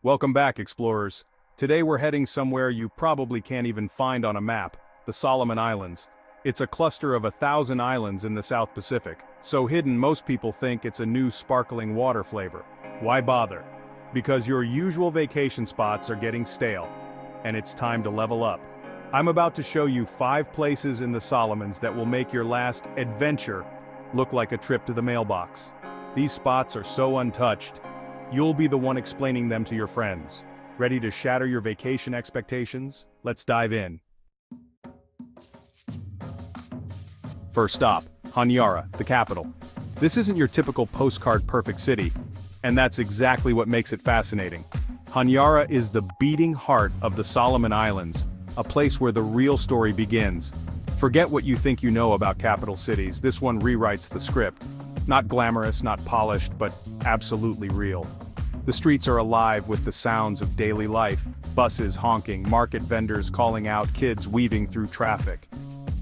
Welcome back, explorers. Today we're heading somewhere you probably can't even find on a map, the Solomon Islands. It's a cluster of 1,000 islands in the South Pacific, so hidden most people think it's a new sparkling water flavor. Why bother? Because your usual vacation spots are getting stale, and it's time to level up. I'm about to show you 5 places in the Solomons that will make your last adventure look like a trip to the mailbox. These spots are so untouched, you'll be the one explaining them to your friends. Ready to shatter your vacation expectations? Let's dive in. First stop, Honiara, the capital. This isn't your typical postcard perfect city, and that's exactly what makes it fascinating. Honiara is the beating heart of the Solomon Islands, a place where the real story begins. Forget what you think you know about capital cities, this one rewrites the script. Not glamorous, not polished, but absolutely real. The streets are alive with the sounds of daily life, buses honking, market vendors calling out, kids weaving through traffic.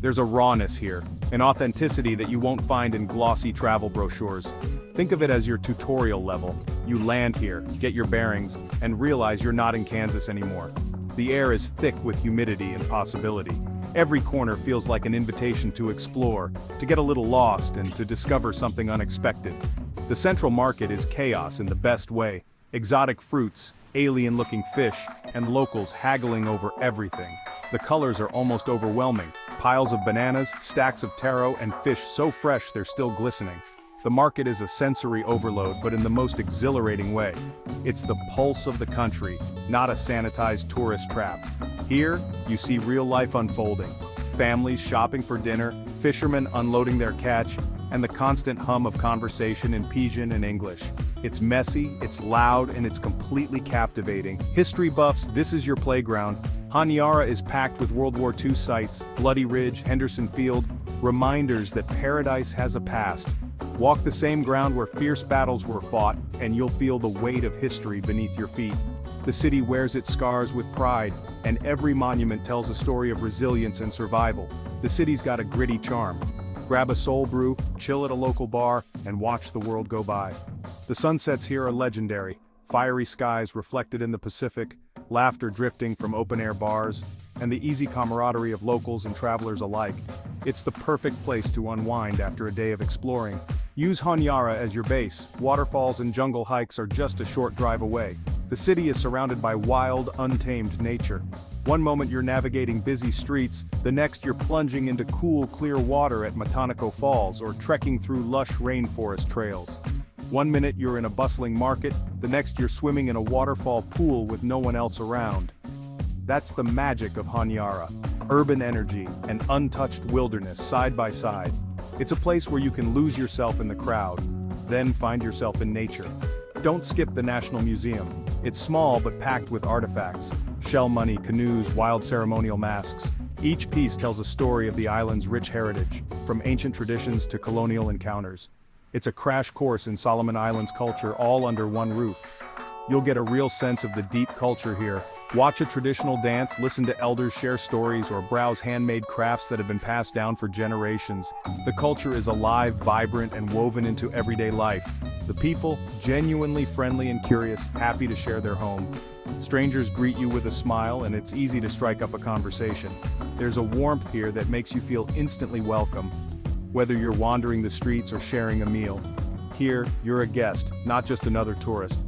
There's a rawness here, an authenticity that you won't find in glossy travel brochures. Think of it as your tutorial level. You land here, get your bearings, and realize you're not in Kansas anymore. The air is thick with humidity and possibility. Every corner feels like an invitation to explore, to get a little lost and to discover something unexpected. The central market is chaos in the best way. Exotic fruits, alien-looking fish, and locals haggling over everything. The colors are almost overwhelming. Piles of bananas, stacks of taro, and fish so fresh they're still glistening. The market is a sensory overload, but in the most exhilarating way. It's the pulse of the country, not a sanitized tourist trap. Here, you see real life unfolding. Families shopping for dinner, fishermen unloading their catch, and the constant hum of conversation in Pidgin and English. It's messy, it's loud, and it's completely captivating. History buffs, this is your playground. Honiara is packed with World War II sites, Bloody Ridge, Henderson Field, reminders that paradise has a past. Walk the same ground where fierce battles were fought, and you'll feel the weight of history beneath your feet. The city wears its scars with pride, and every monument tells a story of resilience and survival. The city's got a gritty charm. Grab a soul brew, chill at a local bar, and watch the world go by. The sunsets here are legendary. Fiery skies reflected in the Pacific, laughter drifting from open-air bars, and the easy camaraderie of locals and travelers alike. It's the perfect place to unwind after a day of exploring. Use Honiara as your base. Waterfalls and jungle hikes are just a short drive away. The city is surrounded by wild, untamed nature. One moment you're navigating busy streets, the next you're plunging into cool, clear water at Matanico Falls or trekking through lush rainforest trails. One minute you're in a bustling market, the next you're swimming in a waterfall pool with no one else around. That's the magic of Honiara. Urban energy and untouched wilderness side by side. It's a place where you can lose yourself in the crowd, then find yourself in nature. Don't skip the National Museum. It's small but packed with artifacts. Shell money, canoes, wild ceremonial masks. Each piece tells a story of the island's rich heritage, from ancient traditions to colonial encounters. It's a crash course in Solomon Islands culture all under one roof. You'll get a real sense of the deep culture here. Watch a traditional dance, listen to elders share stories, or browse handmade crafts that have been passed down for generations. The culture is alive, vibrant, and woven into everyday life. The people, genuinely friendly and curious, happy to share their home. Strangers greet you with a smile, and it's easy to strike up a conversation. There's a warmth here that makes you feel instantly welcome. Whether you're wandering the streets or sharing a meal, here, you're a guest, not just another tourist.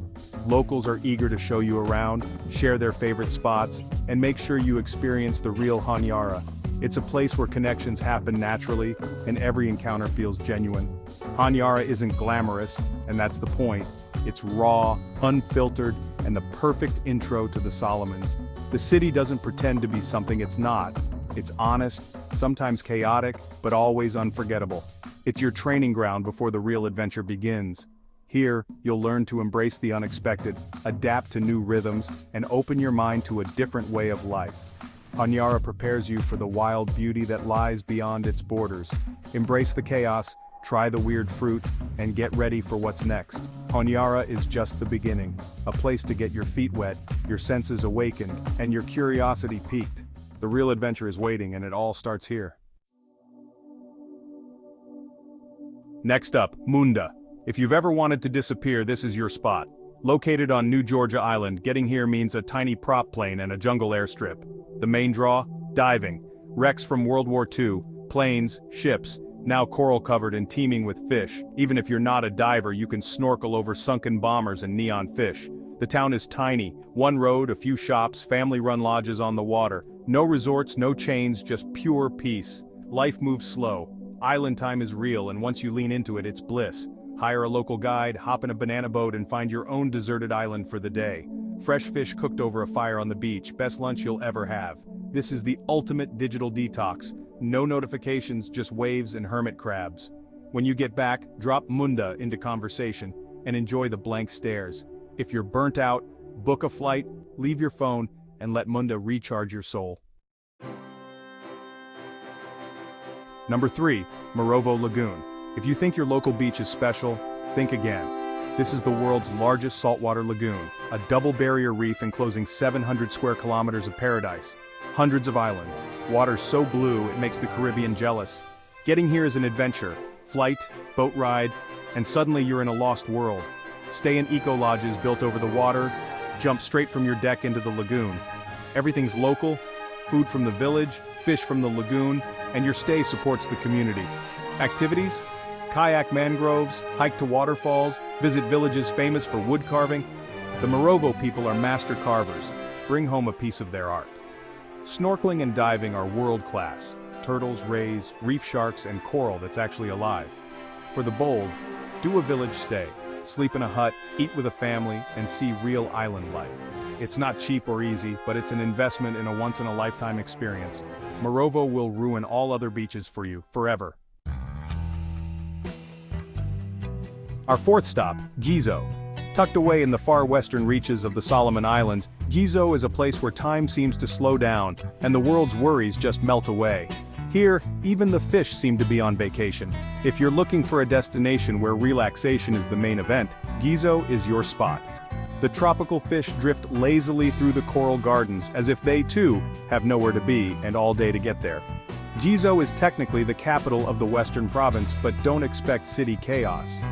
Locals are eager to show you around, share their favorite spots, and make sure you experience the real Honiara. It's a place where connections happen naturally, and every encounter feels genuine. Honiara isn't glamorous, and that's the point. It's raw, unfiltered, and the perfect intro to the Solomons. The city doesn't pretend to be something it's not. It's honest, sometimes chaotic, but always unforgettable. It's your training ground before the real adventure begins. Here, you'll learn to embrace the unexpected, adapt to new rhythms, and open your mind to a different way of life. Honiara prepares you for the wild beauty that lies beyond its borders. Embrace the chaos, try the weird fruit, and get ready for what's next. Honiara is just the beginning, a place to get your feet wet, your senses awakened, and your curiosity piqued. The real adventure is waiting, and it all starts here. Next up, Munda. If you've ever wanted to disappear, this is your spot. Located on New Georgia Island, getting here means a tiny prop plane and a jungle airstrip. The main draw? Diving. Wrecks from World War II, planes, ships, now coral-covered and teeming with fish. Even if you're not a diver, you can snorkel over sunken bombers and neon fish. The town is tiny, one road, a few shops, family-run lodges on the water. No resorts, no chains, just pure peace. Life moves slow. Island time is real, and once you lean into it, it's bliss. Hire a local guide, hop in a banana boat and find your own deserted island for the day. Fresh fish cooked over a fire on the beach, best lunch you'll ever have. This is the ultimate digital detox. No notifications, just waves and hermit crabs. When you get back, drop Munda into conversation and enjoy the blank stares. If you're burnt out, book a flight, leave your phone, and let Munda recharge your soul. Number 3, Morovo Lagoon. If you think your local beach is special, think again. This is the world's largest saltwater lagoon, a double barrier reef enclosing 700 square kilometers of paradise. Hundreds of islands, water so blue it makes the Caribbean jealous. Getting here is an adventure, flight, boat ride, and suddenly you're in a lost world. Stay in eco-lodges built over the water, jump straight from your deck into the lagoon. Everything's local, food from the village, fish from the lagoon, and your stay supports the community. Activities? Kayak mangroves, hike to waterfalls, visit villages famous for wood carving. The Morovo people are master carvers. Bring home a piece of their art. Snorkeling and diving are world-class. Turtles, rays, reef sharks, and coral that's actually alive. For the bold, do a village stay. Sleep in a hut, eat with a family, and see real island life. It's not cheap or easy, but it's an investment in a once-in-a-lifetime experience. Morovo will ruin all other beaches for you, forever. Our fourth stop, Gizo. Tucked away in the far western reaches of the Solomon Islands, Gizo is a place where time seems to slow down, and the world's worries just melt away. Here, even the fish seem to be on vacation. If you're looking for a destination where relaxation is the main event, Gizo is your spot. The tropical fish drift lazily through the coral gardens as if they too have nowhere to be and all day to get there. Gizo is technically the capital of the western province, but don't expect city chaos.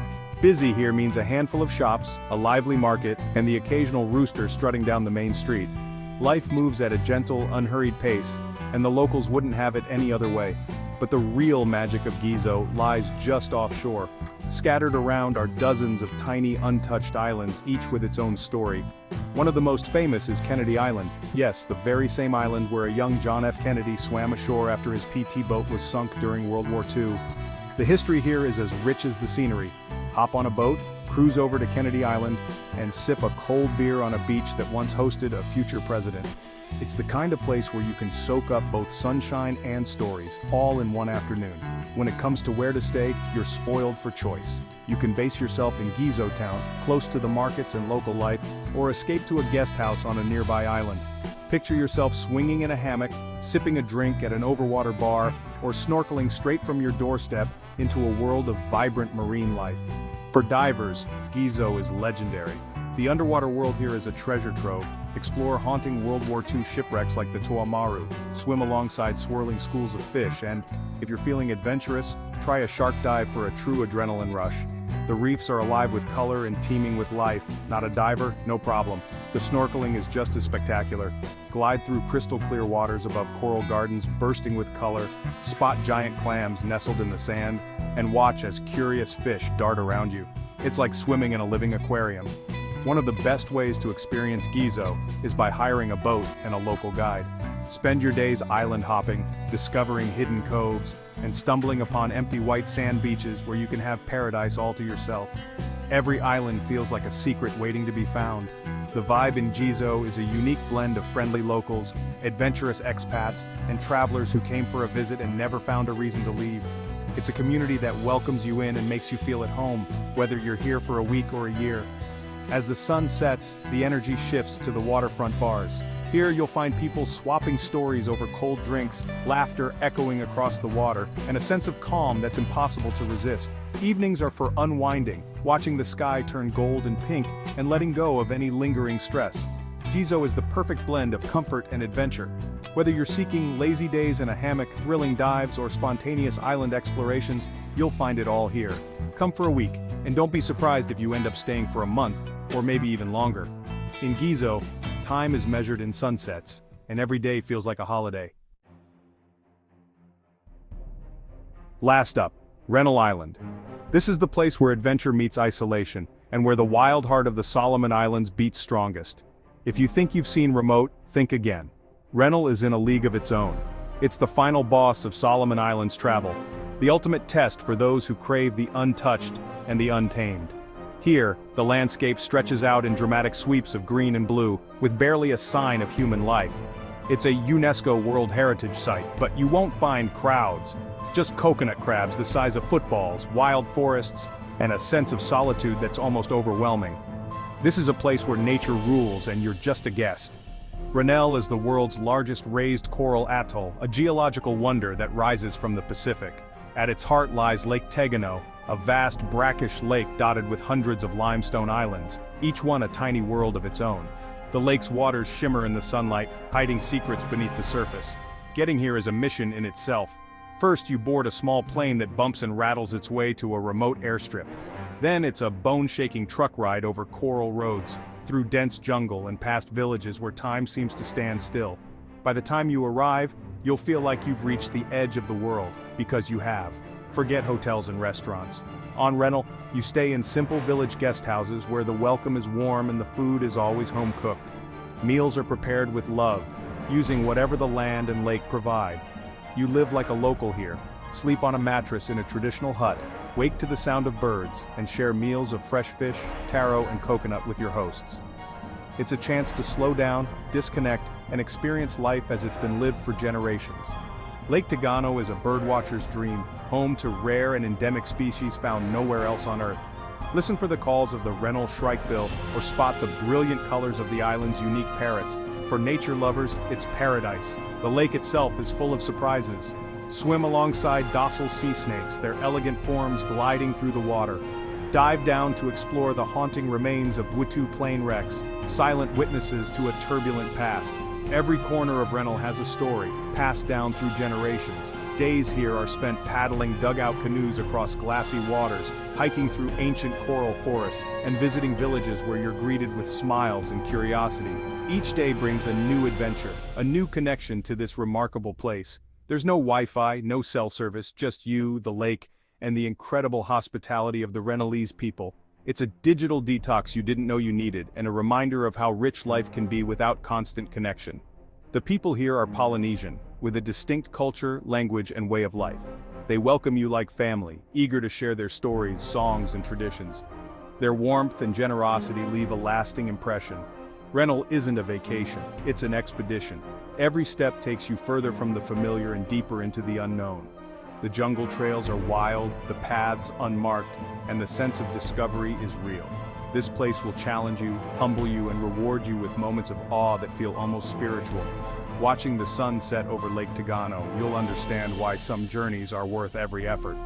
Busy here means a handful of shops, a lively market, and the occasional rooster strutting down the main street. Life moves at a gentle, unhurried pace, and the locals wouldn't have it any other way. But the real magic of Gizo lies just offshore. Scattered around are dozens of tiny, untouched islands, each with its own story. One of the most famous is Kennedy Island. Yes, the very same island where a young John F. Kennedy swam ashore after his PT boat was sunk during World War II. The history here is as rich as the scenery. Hop on a boat, cruise over to Kennedy Island, and sip a cold beer on a beach that once hosted a future president. It's the kind of place where you can soak up both sunshine and stories, all in one afternoon. When it comes to where to stay, you're spoiled for choice. You can base yourself in Gizo town, close to the markets and local life, or escape to a guest house on a nearby island. Picture yourself swinging in a hammock, sipping a drink at an overwater bar, or snorkeling straight from your doorstep into a world of vibrant marine life. For divers, Gizo is legendary. The underwater world here is a treasure trove. Explore haunting World War II shipwrecks like the Toamaru, swim alongside swirling schools of fish, and, if you're feeling adventurous, try a shark dive for a true adrenaline rush. The reefs are alive with color and teeming with life. Not a diver? No problem. The snorkeling is just as spectacular. Glide through crystal clear waters above coral gardens bursting with color, spot giant clams nestled in the sand, and watch as curious fish dart around you. It's like swimming in a living aquarium. One of the best ways to experience Gizo is by hiring a boat and a local guide. Spend your days island hopping, discovering hidden coves, and stumbling upon empty white sand beaches where you can have paradise all to yourself. Every island feels like a secret waiting to be found. The vibe in Gizo is a unique blend of friendly locals, adventurous expats, and travelers who came for a visit and never found a reason to leave. It's a community that welcomes you in and makes you feel at home, whether you're here for a week or a year. As the sun sets, the energy shifts to the waterfront bars. Here you'll find people swapping stories over cold drinks, laughter echoing across the water, and a sense of calm that's impossible to resist. Evenings are for unwinding, watching the sky turn gold and pink, and letting go of any lingering stress. Gizo is the perfect blend of comfort and adventure. Whether you're seeking lazy days in a hammock, thrilling dives, or spontaneous island explorations, you'll find it all here. Come for a week, and don't be surprised if you end up staying for a month, or maybe even longer. In Gizo, time is measured in sunsets, and every day feels like a holiday. Last up, Rennell Island. This is the place where adventure meets isolation, and where the wild heart of the Solomon Islands beats strongest. If you think you've seen remote, think again. Rennell is in a league of its own. It's the final boss of Solomon Islands travel, the ultimate test for those who crave the untouched and the untamed. Here, the landscape stretches out in dramatic sweeps of green and blue, with barely a sign of human life. It's a UNESCO World Heritage Site, but you won't find crowds. Just coconut crabs the size of footballs, wild forests, and a sense of solitude that's almost overwhelming. This is a place where nature rules and you're just a guest. Rennell is the world's largest raised coral atoll, a geological wonder that rises from the Pacific. At its heart lies Lake Tegano, a vast brackish lake dotted with hundreds of limestone islands, each one a tiny world of its own. The lake's waters shimmer in the sunlight, hiding secrets beneath the surface. Getting here is a mission in itself. First, you board a small plane that bumps and rattles its way to a remote airstrip. Then it's a bone-shaking truck ride over coral roads, through dense jungle and past villages where time seems to stand still. By the time you arrive, you'll feel like you've reached the edge of the world, because you have. Forget hotels and restaurants. On Rennell, you stay in simple village guest houses where the welcome is warm and the food is always home-cooked. Meals are prepared with love, using whatever the land and lake provide. You live like a local here, sleep on a mattress in a traditional hut, wake to the sound of birds, and share meals of fresh fish, taro, and coconut with your hosts. It's a chance to slow down, disconnect, and experience life as it's been lived for generations. Lake Tegano is a birdwatcher's dream, home to rare and endemic species found nowhere else on Earth. Listen for the calls of the Rennell shrikebill, or spot the brilliant colors of the island's unique parrots. For nature lovers, it's paradise. The lake itself is full of surprises. Swim alongside docile sea snakes, their elegant forms gliding through the water. Dive down to explore the haunting remains of Wutu plane wrecks, silent witnesses to a turbulent past. Every corner of Rennell has a story, passed down through generations. Days here are spent paddling dugout canoes across glassy waters, hiking through ancient coral forests, and visiting villages where you're greeted with smiles and curiosity. Each day brings a new adventure, a new connection to this remarkable place. There's no Wi-Fi, no cell service, just you, the lake, and the incredible hospitality of the Rennellese people. It's a digital detox you didn't know you needed, and a reminder of how rich life can be without constant connection. The people here are Polynesian, with a distinct culture, language, and way of life. They welcome you like family, eager to share their stories, songs, and traditions. Their warmth and generosity leave a lasting impression. Rennell isn't a vacation, it's an expedition. Every step takes you further from the familiar and deeper into the unknown. The jungle trails are wild, the paths unmarked, and the sense of discovery is real. This place will challenge you, humble you, and reward you with moments of awe that feel almost spiritual. Watching the sun set over Lake Tegano, you'll understand why some journeys are worth every effort.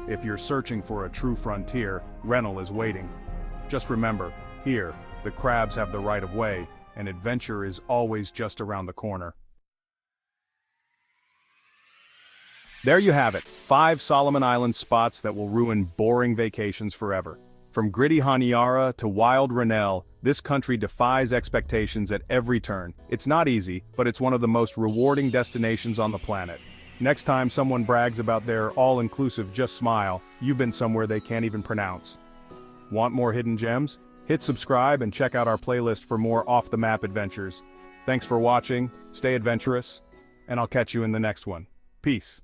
If you're searching for a true frontier, Rennell is waiting. Just remember, here, the crabs have the right of way, and adventure is always just around the corner. There you have it, 5 Solomon Island spots that will ruin boring vacations forever. From gritty Honiara to wild Rennell, this country defies expectations at every turn. It's not easy, but it's one of the most rewarding destinations on the planet. Next time someone brags about their all-inclusive just smile, you've been somewhere they can't even pronounce. Want more hidden gems? Hit subscribe and check out our playlist for more off-the-map adventures. Thanks for watching, stay adventurous, and I'll catch you in the next one. Peace.